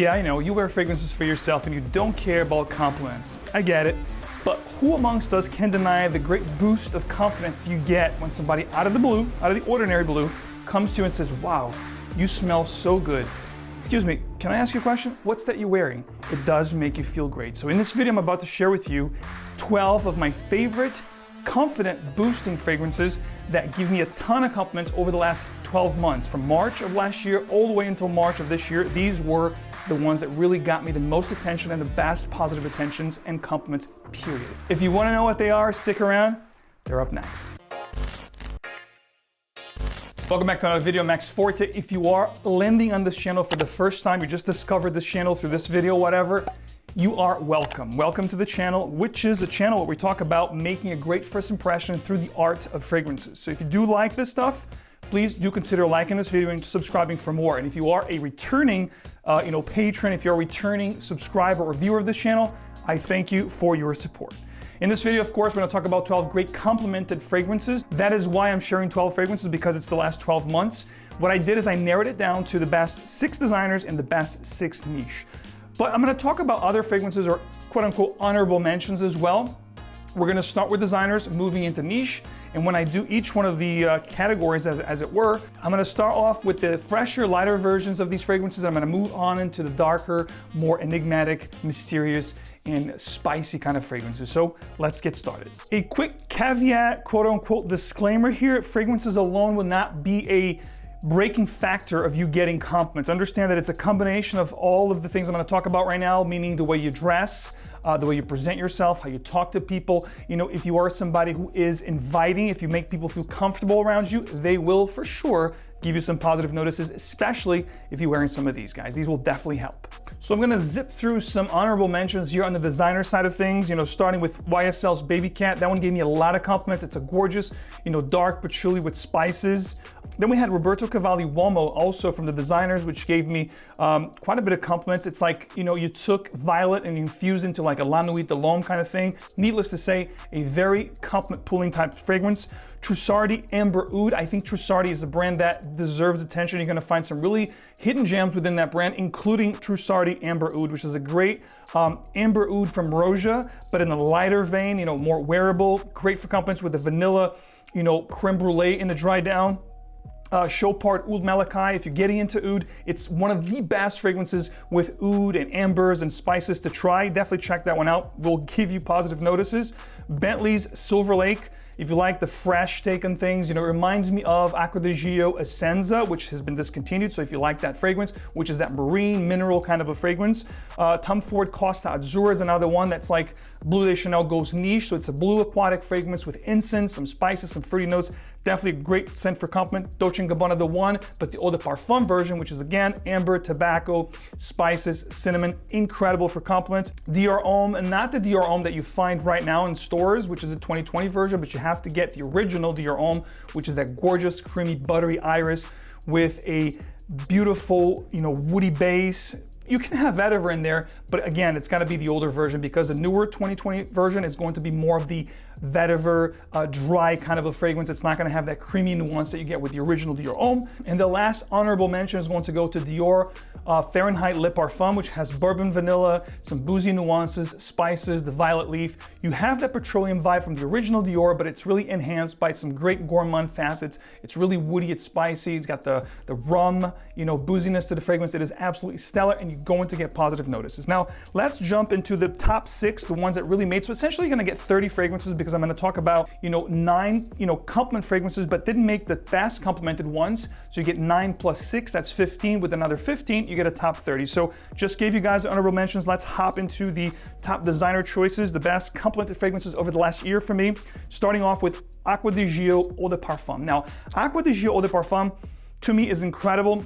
Yeah, I know, you wear fragrances for yourself and you don't care about compliments. I get it. But who amongst us can deny the great boost of confidence you get when somebody out of the blue, out of the ordinary blue, comes to you and says, wow, you smell so good. Excuse me, can I ask you a question? What's that you're wearing? It does make you feel great. So in this video, I'm about to share with you 12 of my favorite confident boosting fragrances that give me a ton of compliments over the last 12 months. From March of last year all the way until March of this year, these were the ones that really got me the most attention and the best positive attentions and compliments, period. If you want to know what they are, stick around. They're up next. Welcome back to another video. Max Forti. If you are landing on this channel for the first time, you just discovered this channel through this video, whatever, you are welcome. Welcome to the channel, which is a channel where we talk about making a great first impression through the art of fragrances. So if you do like this stuff, please do consider liking this video and subscribing for more. And if you are a returning patron, if you're a returning subscriber or viewer of this channel, I thank you for your support. In this video, of course, we're gonna talk about 12 great complimented fragrances. That is why I'm sharing 12 fragrances, because it's the last 12 months. What I did is I narrowed it down to the best 6 designers and the best 6 niche. But I'm gonna talk about other fragrances, or quote unquote honorable mentions as well. We're gonna start with designers, moving into niche. And when I do each one of the categories, as it were, I'm gonna start off with the fresher, lighter versions of these fragrances. I'm gonna move on into the darker, more enigmatic, mysterious, and spicy kind of fragrances. So let's get started. A quick caveat, quote unquote, disclaimer here: fragrances alone will not be a breaking factor of you getting compliments. Understand that it's a combination of all of the things I'm gonna talk about right now, meaning the way you dress, the way you present yourself, how you talk to people. You know, if you are somebody who is inviting, if you make people feel comfortable around you, they will for sure give you some positive notices, especially if you're wearing some of these guys. These will definitely help. So I'm gonna zip through some honorable mentions here on the designer side of things, starting with YSL's Baby Cat. That one gave me a lot of compliments. It's a gorgeous, dark patchouli with spices. Then we had Roberto Cavalli Uomo, also from the designers, which gave me quite a bit of compliments. It's like, you took violet and infused into like a La Nuit de l'Homme kind of thing. Needless to say, a very compliment pulling type fragrance. Trussardi Amber Oud. I think Trussardi is a brand that deserves attention. You're gonna find some really hidden gems within that brand, including Trussardi Amber Oud, which is a great Amber Oud from Roja, but in a lighter vein, more wearable, great for compliments with the vanilla, creme brulee in the dry down. Chopard Oud Malachi. If you're getting into oud, it's one of the best fragrances with oud and ambers and spices to try. Definitely check that one out. Will give you positive notices. Bentley's Silver Lake. If you like the fresh take on things, it reminds me of 𝗥𝗍𝗄 Essenza, which has been discontinued. So if you like that fragrance, which is that marine mineral kind of a fragrance. Tom Ford Costa Azzurra is another one that's like Bleu de Chanel goes niche. So it's a blue aquatic fragrance with incense, some spices, some fruity notes. Definitely a great scent for compliment. Dolce & Gabbana the one, but the Eau de Parfum version, which is again amber, tobacco, spices, cinnamon, incredible for compliments. Dior Homme, not the Dior Homme that you find right now in stores, which is a 2020 version, but you have to get the original Dior Homme, which is that gorgeous, creamy, buttery iris with a beautiful, woody base. You can have vetiver in there, but again, it's gotta be the older version, because the newer 2020 version is going to be more of the vetiver, dry kind of a fragrance. It's not gonna have that creamy nuance that you get with the original Dior Homme. And the last honorable mention is going to go to Dior Fahrenheit Le Parfum, which has bourbon vanilla, some boozy nuances, spices, the violet leaf. You have that petroleum vibe from the original Dior, but it's really enhanced by some great gourmand facets. It's really woody, it's spicy, it's got the rum, booziness to the fragrance. It is absolutely stellar, and you're going to get positive notices. Now, let's jump into the top 6, the ones that really made. So essentially you're gonna get 30 fragrances, because I'm gonna talk about, 9, compliment fragrances, but didn't make the best complimented ones. So you get 9 plus 6, that's 15. With another 15, you get a top 30. So just gave you guys the honorable mentions. Let's hop into the top designer choices, the best complimented fragrances over the last year for me. Starting off with 𝗥𝗍𝗄 Eau de Parfum. Now, 𝗥𝗍𝗄 Eau de Parfum to me is incredible.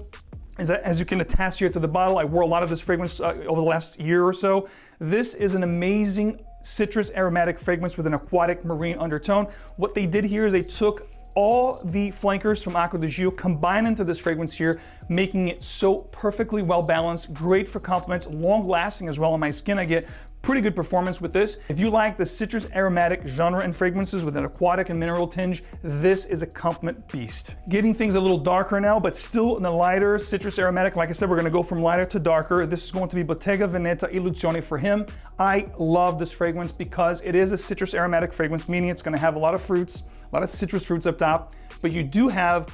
As you can attest here to the bottle, I wore a lot of this fragrance over the last year or so. This is an amazing citrus aromatic fragrance with an aquatic marine undertone. What they did here is they took all the flankers from 𝗥𝗍𝗄, combined into this fragrance here, making it so perfectly well balanced, great for compliments, long lasting as well on my skin. I get pretty good performance with this. If you like the citrus aromatic genre and fragrances with an aquatic and mineral tinge, this is a compliment beast. Getting things a little darker now, but still in a lighter citrus aromatic. Like I said, we're gonna go from lighter to darker. This is going to be 𝗿𝗏𝗏 𝗙𝗢𝗄𝗀𝗡 for him. I love this fragrance because it is a citrus aromatic fragrance, meaning it's gonna have a lot of fruits, a lot of citrus fruits up top, but you do have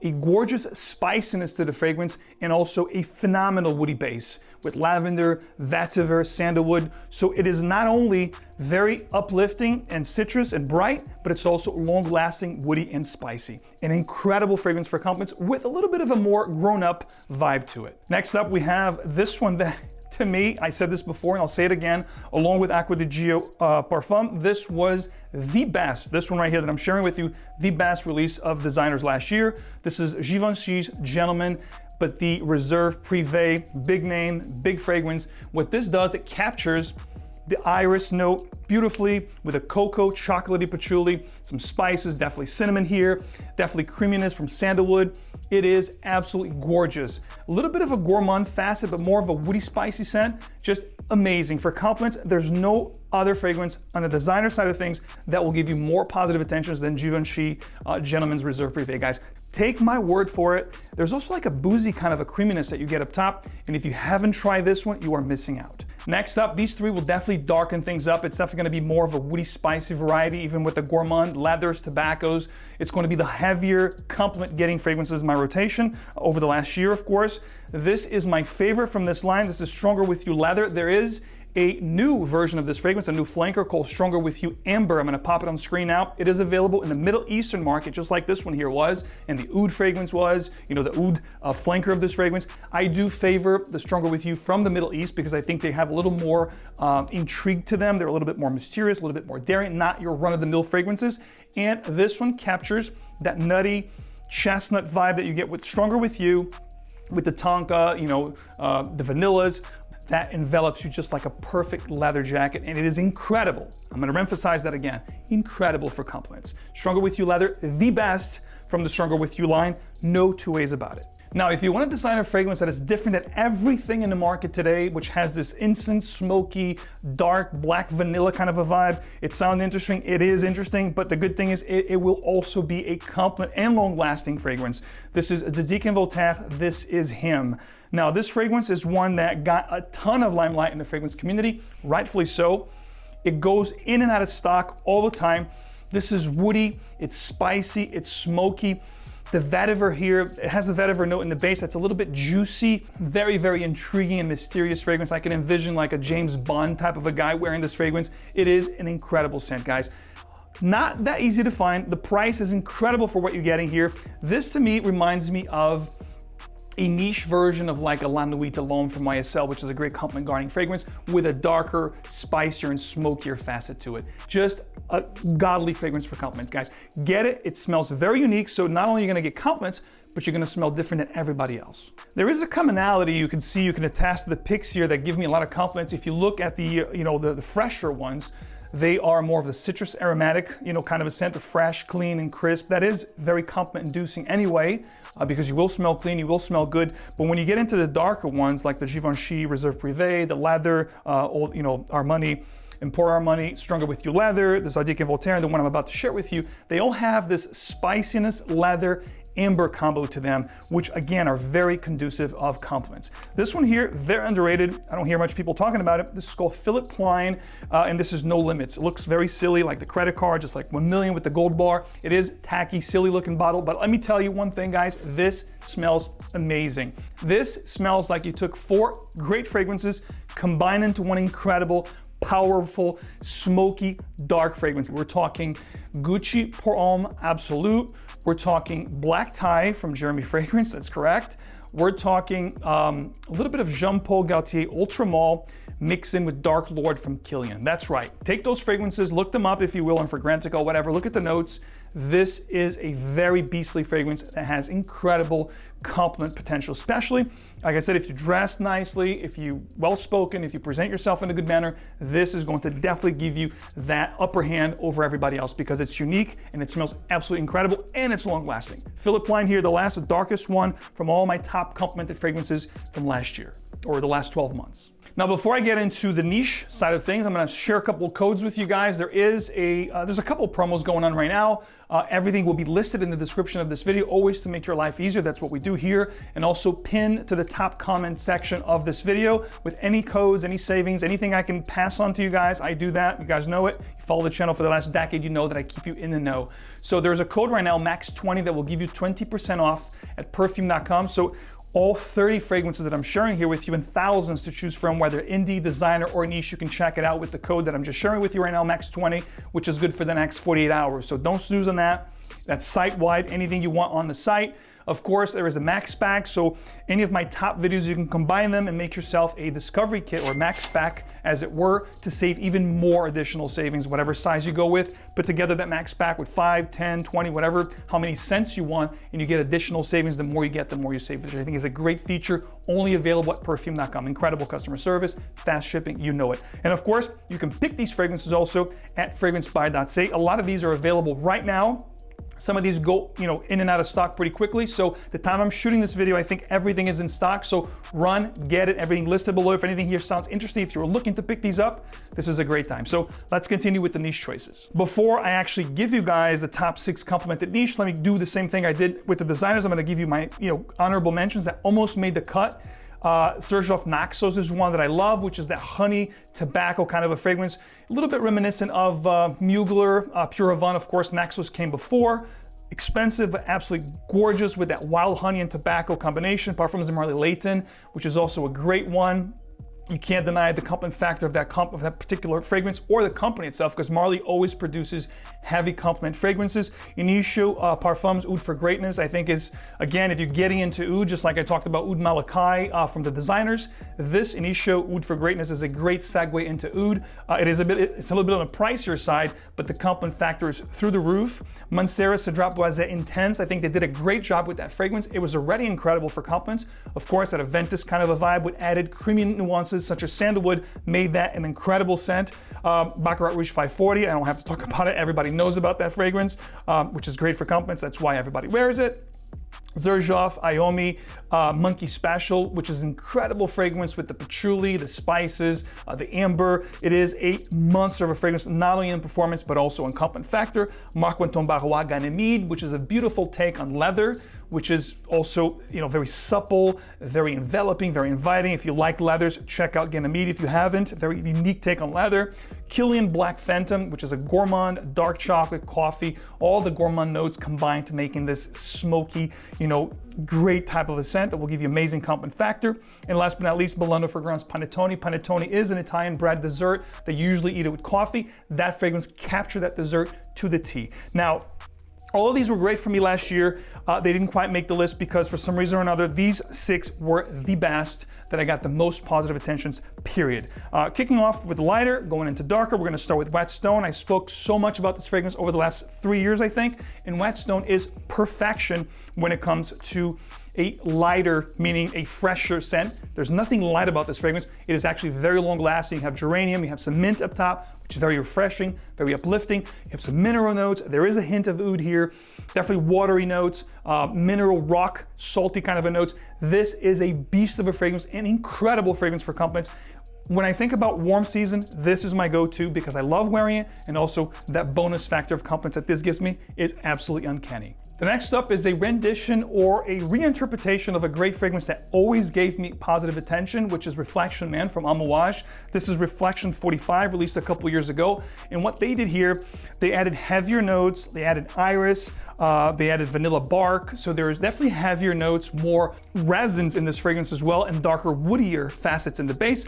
a gorgeous spiciness to the fragrance and also a phenomenal woody base with lavender, vetiver, sandalwood. So it is not only very uplifting and citrus and bright, but it's also long-lasting, woody, and spicy. An incredible fragrance for compliments with a little bit of a more grown-up vibe to it. Next up, we have this one that, to me, I said this before and I'll say it again, along with 𝗥𝗿𝗄𝗏 Parfum, this was the best, this one right here that I'm sharing with you, the best release of designers last year. This is Givenchy's Gentleman, but the Reserve Privé, big name, big fragrance. What this does, it captures the iris note beautifully with a cocoa, chocolatey patchouli, some spices, definitely cinnamon here, definitely creaminess from sandalwood. It is absolutely gorgeous. A little bit of a gourmand facet, but more of a woody, spicy scent. Just amazing. For compliments, there's no other fragrance on the designer side of things that will give you more positive attentions than Givenchy Gentleman's Reserve Privé, guys. Take my word for it. There's also like a boozy kind of a creaminess that you get up top. And if you haven't tried this one, you are missing out. Next up, these three will definitely darken things up. It's definitely gonna be more of a woody, spicy variety, even with the gourmand, leathers, tobaccos. It's gonna be the heavier, compliment-getting fragrances in my rotation over the last year, of course. This is my favorite from this line. This is Stronger With You Leather. There is a new version of this fragrance, a new flanker called Stronger With You Amber. I'm gonna pop it on screen now. It is available in the Middle Eastern market, just like this one here was, and the oud fragrance was, you know, the oud flanker of this fragrance. I do favor the Stronger With You from the Middle East because I think they have a little more intrigue to them. They're a little bit more mysterious, a little bit more daring, not your run-of-the-mill fragrances. And this one captures that nutty chestnut vibe that you get with Stronger With You, with the tonka, you know, the vanillas, that envelops you just like a perfect leather jacket, and it is incredible. I'm gonna emphasize that again, incredible for compliments. Stronger With You Leather, the best from the Stronger With You line, no two ways about it. Now, if you want to design a fragrance that is different than everything in the market today, which has this incense, smoky, dark, black vanilla kind of a vibe, it sounds interesting, it is interesting, but the good thing is it will also be a compliment and long-lasting fragrance. This is 𝗙𝗏𝗏, this is him. Now, this fragrance is one that got a ton of limelight in the fragrance community, rightfully so. It goes in and out of stock all the time. This is woody, it's spicy, it's smoky. The vetiver here, it has a vetiver note in the base that's a little bit juicy, very, very intriguing and mysterious fragrance. I can envision like a James Bond type of a guy wearing this fragrance. It is an incredible scent, guys. Not that easy to find. The price is incredible for what you're getting here. This to me reminds me of a niche version of like a La Nuit de l'Homme from YSL, which is a great compliment gardening fragrance with a darker, spicier, and smokier facet to it. Just a godly fragrance for compliments, guys. Get it, it smells very unique, so not only are you gonna get compliments, but you're gonna smell different than everybody else. There is a commonality you can see, you can attach to the picks here that give me a lot of compliments. If you look at the, the fresher ones, they are more of the citrus aromatic, kind of a scent of fresh, clean, and crisp. That is very compliment inducing anyway, because you will smell clean, you will smell good. But when you get into the darker ones, like the Givenchy Reserve Privé, the leather, Armani, Import Armani, Stronger With You Leather, the 𝗙𝗏𝗏, and the one I'm about to share with you, they all have this spiciness, leather, amber combo to them, which again are very conducive of compliments. This one here, very underrated. I don't hear much people talking about it. This is called Philippe Plein, and this is No Limits. It looks very silly, like the credit card, just like 1 million with the gold bar. It is tacky, silly looking bottle, but let me tell you one thing, guys, this smells amazing. This smells like you took 4 great fragrances, combined into one incredible, powerful, smoky, dark fragrance. We're talking Gucci Pour Homme Absolute. We're talking Black Tie from Jeremy Fragrance, that's correct. We're talking a little bit of Jean-Paul Gaultier Ultra Mall mixed in with Dark Lord from Kilian. That's right. Take those fragrances, look them up if you will on Fragrantica or whatever, look at the notes. This is a very beastly fragrance that has incredible compliment potential, especially, like I said, if you dress nicely, if you well-spoken, if you present yourself in a good manner, this is going to definitely give you that upper hand over everybody else because it's unique and it smells absolutely incredible and it's long-lasting. Philippe Plein here, the darkest one from all my top complimented fragrances from last year, or the last 12 months. Now, before I get into the niche side of things, I'm gonna share a couple of codes with you guys. There's a couple of promos going on right now. Everything will be listed in the description of this video, always to make your life easier. That's what we do here. And also pin to the top comment section of this video with any codes, any savings, anything I can pass on to you guys. I do that, you guys know it. You follow the channel for the last decade, you know that I keep you in the know. So there's a code right now, MAX20, that will give you 20% off at perfume.com. So all 30 fragrances that I'm sharing here with you and thousands to choose from, whether indie, designer, or niche, you can check it out with the code that I'm just sharing with you right now, MAX20, which is good for the next 48 hours. So don't snooze on that. That's site-wide, anything you want on the site. Of course, there is a MAXPACK, so any of my top videos, you can combine them and make yourself a discovery kit or MAXPACK, as it were, to save even more additional savings, whatever size you go with. Put together that MAXPACK with 5, 10, 20, whatever, how many cents you want, and you get additional savings. The more you get, the more you save, which I think is a great feature, only available at perfume.com. Incredible customer service, fast shipping, you know it. And of course, you can pick these fragrances also at fragrancebuy.ca. A lot of these are available right now. Some of these go, in and out of stock pretty quickly. So the time I'm shooting this video, I think everything is in stock. So run, get it, everything listed below. If anything here sounds interesting, if you're looking to pick these up, this is a great time. So let's continue with the niche choices. Before I actually give you guys the top 6 complimented niche, let me do the same thing I did with the designers. I'm gonna give you my, honorable mentions that almost made the cut. 𝗔𝗏𝗏 Naxos is one that I love, which is that honey tobacco kind of a fragrance, a little bit reminiscent of Mugler, 𝗿𝗏𝗏, of course. Naxos came before. Expensive, but absolutely gorgeous with that wild honey and tobacco combination. Parfums de Marly-Layton, which is also a great one. You can't deny the compliment factor of that particular fragrance or the company itself, because Marley always produces heavy compliment fragrances. Initio Parfums Oud for Greatness, I think is, again, if you're getting into oud, just like I talked about Oud Malachi from the designers, this Initio Oud for Greatness is a great segue into oud. It's a little bit on the pricier side, but the compliment factor is through the roof. Mancera 𝗔𝗏𝗏 Intense, I think they did a great job with that fragrance. It was already incredible for compliments. Of course, that Aventus kind of a vibe with added creamy nuances such as sandalwood made that an incredible scent. Baccarat Rouge 540, I don't have to talk about it. Everybody knows about that fragrance, which is great for compliments. That's why everybody wears it. 𝗔𝗏𝗏 𝗖𝗎𝗎 Monkey Special, which is incredible fragrance with the patchouli, the spices, the amber. It is a monster of a fragrance, not only in performance, but also in compliment factor. Marc Antoine Barrois Ganymede, which is a beautiful take on leather, which is also, very supple, very enveloping, very inviting. If you like leathers, check out Ganymede. If you haven't, very unique take on leather. Kilian Black Phantom, which is a gourmand, dark chocolate, coffee, all the gourmand notes combined to making this smoky, great type of a scent that will give you amazing compliment factor. And last but not least, Milano Fragrance Panettone. Panettone is an Italian bread dessert. They usually eat it with coffee. That fragrance captured that dessert to the T. Now, all of these were great for me last year. They didn't quite make the list because for some reason or another, these 6 were the best that I got the most positive attentions, period. Kicking off with lighter, going into darker, we're gonna start with Whetstone. I spoke so much about this fragrance over the last 3 years, I think, and Whetstone is perfection when it comes to a lighter, meaning a fresher scent. There's nothing light about this fragrance. It is actually very long lasting. You have geranium, you have some mint up top, which is very refreshing, very uplifting. You have some mineral notes. There is a hint of oud here, definitely watery notes, mineral rock, salty kind of a notes. This is a beast of a fragrance, an incredible fragrance for compliments. When I think about warm season, this is my go-to because I love wearing it, and also that bonus factor of compliments that this gives me is absolutely uncanny. The next up is a rendition or a reinterpretation of a great fragrance that always gave me positive attention, which is Reflection Man from Amouage. This is Reflection 45, released a couple years ago. And what they did here, they added heavier notes, they added iris, they added vanilla bark. So there's definitely heavier notes, more resins in this fragrance as well, and darker, woodier facets in the base.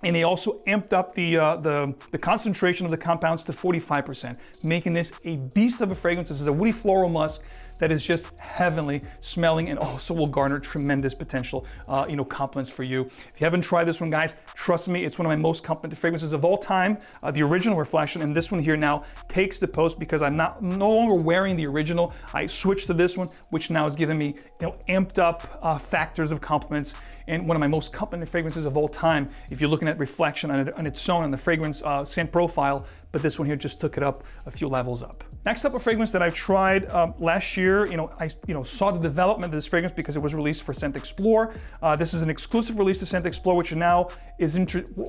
And they also amped up the concentration of the compounds to 45%, making this a beast of a fragrance. This is a woody floral musk that is just heavenly smelling and also will garner tremendous potential, compliments for you. If you haven't tried this one, guys, trust me, it's one of my most complimented fragrances of all time. The original Reflection, and this one here now takes the post because I'm no longer wearing the original. I switched to this one, which now is giving me, amped up factors of compliments. and one of my most complimented fragrances of all time if you're looking at reflection on its own on the fragrance scent profile, but this one here just took it up a few levels up. Next up, a fragrance that I've tried last year. I saw the development of this fragrance because it was released for Scent Explore. This is an exclusive release to Scent Explore, which now is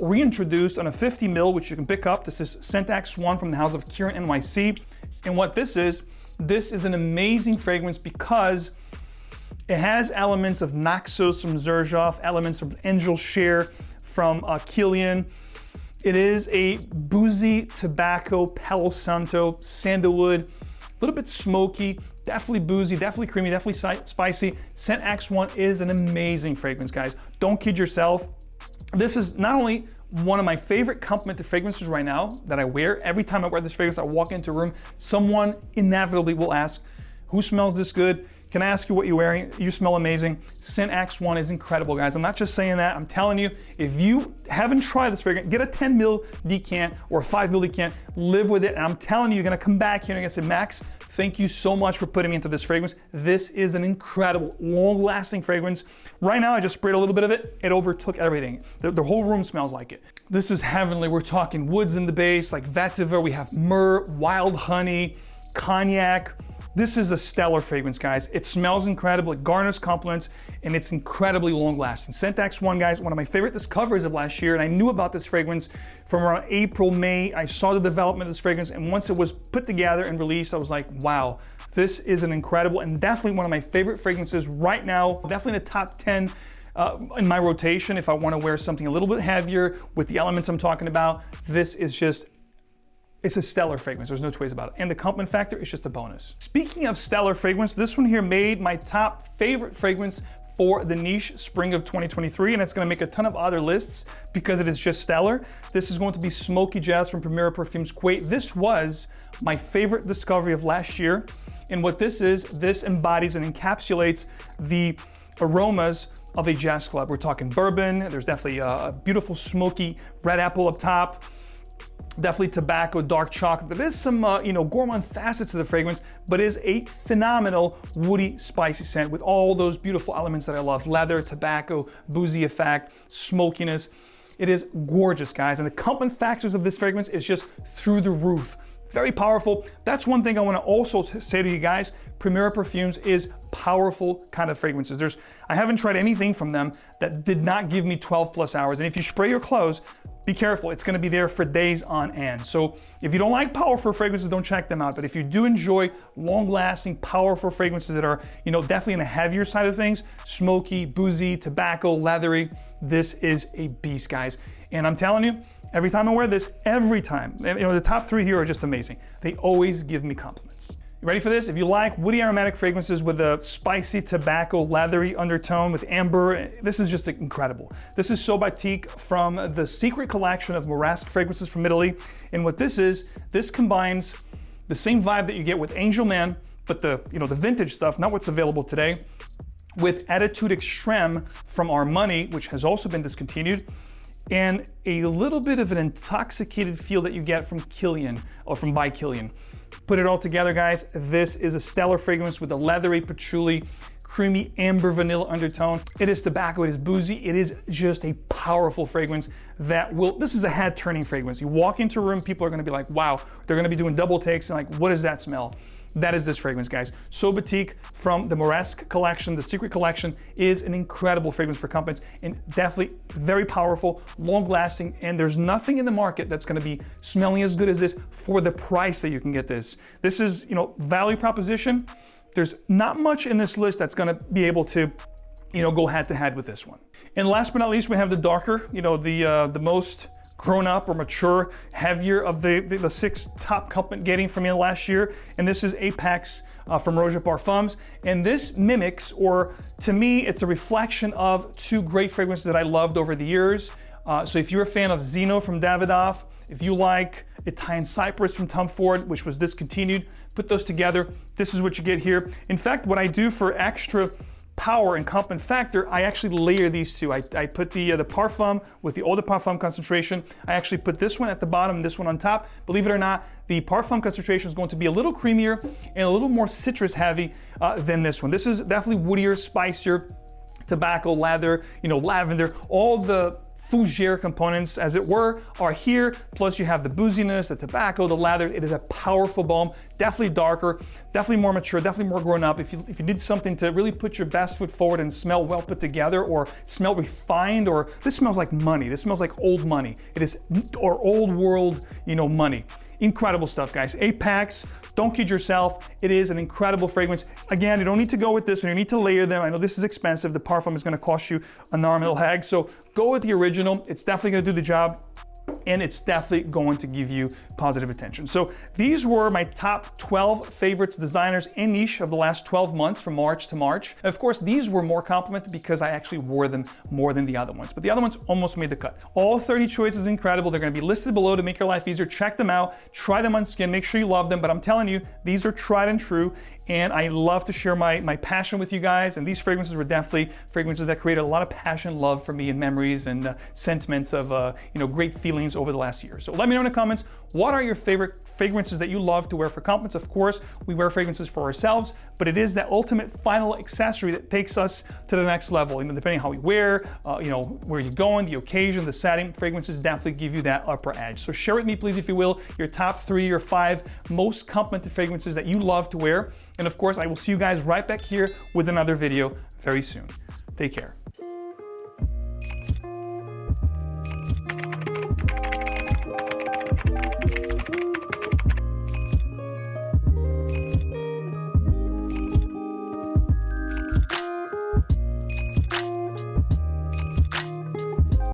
reintroduced on a 50 ml, which you can pick up. This is Scent X1 from the house of Kieran NYC. And what this is an amazing fragrance because it has elements of Naxos from Xerjoff, elements of Angel Share from Kilian. It is a boozy tobacco, Palo Santo, sandalwood, a little bit smoky, definitely boozy, definitely creamy, definitely spicy. Scent X1 is an amazing fragrance, guys. Don't kid yourself. This is not only one of my favorite complimented fragrances right now that I wear. Every time I wear this fragrance, I walk into a room, someone inevitably will ask, who smells this good? Can I ask you what you're wearing? You smell amazing. Scent X1 is incredible, guys. I'm not just saying that. I'm telling you, if you haven't tried this fragrance, get a 10 ml decant or a 5 ml decant, live with it. And I'm telling you, you're gonna come back here and you're gonna say, Max, thank you so much for putting me into this fragrance. This is an incredible, long-lasting fragrance. Right now, I just sprayed a little bit of it. It overtook everything. The whole room smells like it. This is heavenly. We're talking woods in the base, like vetiver. We have myrrh, wild honey, cognac. This is a stellar fragrance, guys. It smells incredible, it garners compliments, and it's incredibly long-lasting. Scent X1, guys, one of my favorite discoveries of last year, and I knew about this fragrance from around April, May. I saw the development of this fragrance, and once it was put together and released, I was like, wow, this is an incredible and definitely one of my favorite fragrances right now. Definitely in the top 10 in my rotation if I want to wear something a little bit heavier with the elements I'm talking about. This is just, it's a stellar fragrance, there's no two ways about it. And the compliment factor is just a bonus. Speaking of stellar fragrance, this one here made my top favorite fragrance for the niche spring of 2023, and it's gonna make a ton of other lists because it is just stellar. This is going to be Smoky Jazz from Perfuum Crew. This was my favorite discovery of last year. And what this is, this embodies and encapsulates the aromas of a jazz club. We're talking bourbon, there's definitely a beautiful smoky red apple up top, definitely tobacco, dark chocolate. There is some gourmand facets to the fragrance, but it is a phenomenal woody, spicy scent with all those beautiful elements that I love. Leather, tobacco, boozy effect, smokiness. It is gorgeous, guys. And the compliment factors of this fragrance is just through the roof. Very powerful. That's one thing I want to also say to you guys. Primera Perfumes is powerful kind of fragrances. I haven't tried anything from them that did not give me 12+ hours. And if you spray your clothes, be careful, it's gonna be there for days on end. So if you don't like powerful fragrances, don't check them out. But if you do enjoy long-lasting, powerful fragrances that are, definitely in the heavier side of things, smoky, boozy, tobacco, leathery, this is a beast, guys. And I'm telling you, every time I wear this, every time, the top 3 here are just amazing. They always give me compliments. You ready for this? If you like woody aromatic fragrances with a spicy tobacco, leathery undertone with amber, this is just incredible. This is 𝗙𝗲𝗥𝗧𝗏 from the secret collection of Marasque fragrances from Italy. And what this is, this combines the same vibe that you get with Angel Man, but the vintage stuff, not what's available today, with Attitude Extreme from Armani, which has also been discontinued, and a little bit of an intoxicated feel that you get from Kilian, or from by Kilian. Put it all together, guys. This is a stellar fragrance with a leathery patchouli, creamy amber vanilla undertone. It is tobacco, it is boozy, it is just a powerful fragrance that this is a head turning fragrance. You walk into a room, people are gonna be like, wow, they're gonna be doing double takes and like, what does that smell? That is this fragrance, guys. 𝗙𝗲𝗥𝗧𝗏 from the Marasque collection, the secret collection, is an incredible fragrance for compliments and definitely very powerful, long lasting, and there's nothing in the market that's gonna be smelling as good as this for the price that you can get this. This is, value proposition. There's not much in this list that's gonna be able to, go head to head with this one. And last but not least, we have the darker, the most grown up or mature, heavier of the 6 top compliment getting from me last year. And this is Apex from Roja Parfums. And this mimics, or to me, it's a reflection of 2 great fragrances that I loved over the years. So if you're a fan of Zeno from Davidoff, if you like Italian Cypress from Tom Ford, which was discontinued, put those together. This is what you get here. In fact, what I do for extra power and compliment factor, I actually layer these 2. I put the Parfum with the Eau de Parfum concentration. I actually put this one at the bottom and this one on top. Believe it or not, the Parfum concentration is going to be a little creamier and a little more citrus heavy than this one. This is definitely woodier, spicier. tobacco, leather, lavender, all the fougere components, as it were, are here. Plus you have the booziness, the tobacco, the leather. It is a powerful balm, definitely darker, definitely more mature, definitely more grown up. If you need something to really put your best foot forward and smell well put together, or smell refined, or this smells like money. This smells like old money. It is, or old world, money. Incredible stuff, guys. 8 packs, don't kid yourself. It is an incredible fragrance. Again, you don't need to go with this, and you need to layer them. I know this is expensive. The Parfum is gonna cost you an arm and a leg, so go with the original. It's definitely gonna do the job, and it's definitely going to give you positive attention. So these were my top 12 favorites, designers in niche of the last 12 months from March to March. And of course, these were more complimented because I actually wore them more than the other ones, but the other ones almost made the cut. All 30 choices incredible. They're gonna be listed below to make your life easier. Check them out, try them on skin, make sure you love them, but I'm telling you, these are tried and true, and I love to share my passion with you guys, and these fragrances were definitely fragrances that created a lot of passion, love for me, and memories and sentiments of great feelings over the last year. So let me know in the comments, what are your favorite fragrances that you love to wear for compliments? Of course, we wear fragrances for ourselves, but it is that ultimate final accessory that takes us to the next level. Depending on how we wear, where you're going, the occasion, the setting, fragrances definitely give you that upper edge. So share with me, please, if you will, your top 3 or 5 most complimented fragrances that you love to wear. And of course, I will see you guys right back here with another video very soon. Take care.